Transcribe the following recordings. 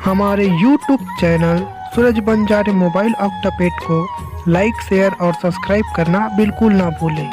हमारे YouTube channel सूरज बंजारे mobile ऑक्टापेट को like, share और सब्सक्राइब करना बिल्कुल ना भूलें।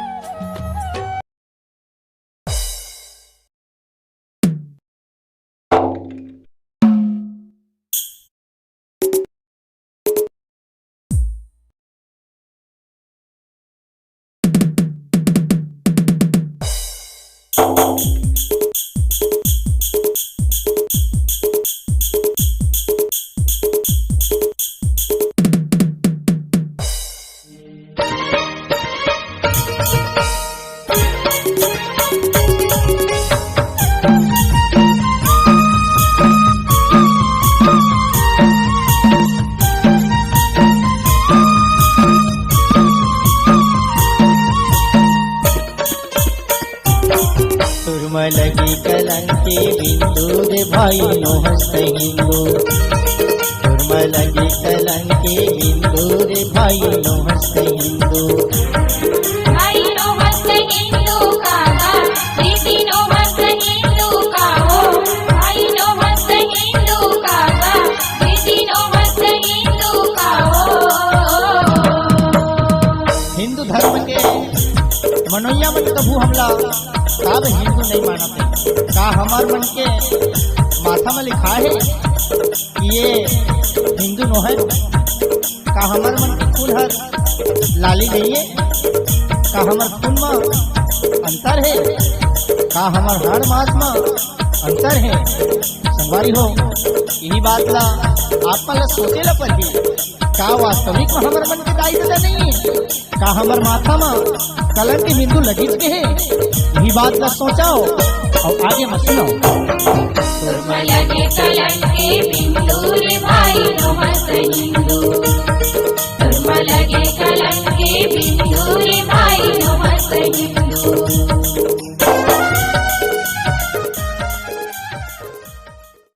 लगी कलंकी बिंदु रे भाई नो हस्त हिंदू। लगी कलंकी बिंदु रे भाई नो हस्त हिंदू। भाई नो हस्त हिंदू कागा दीदी नो हस्त हिंदू का हो। भाई नो हस्त हिंदू कागा दीदी नो हस्त हिंदू का हो। हिंदू धर्म के मनोया मन कभू हमला काब हिंदू नहीं मानते। का हमार मन के माथा में लिखा है कि ये हिंदू नो है। का हमार मन के खून हर लाली नहीं है। का हमार खून में अंतर है। का हमार हाड़ मास में अंतर है। संगवारी हो यही बात ला आप ला सोचे ला पर भी का वास्तविक में हमार मन के दायित्व नहीं है। का हमार माथा में कलंक हिंदू लगित के है। यही बात ला सोचाओ और आगे मत सुनाओ। लगे कलंक बिंदु रे भाई नो हस्त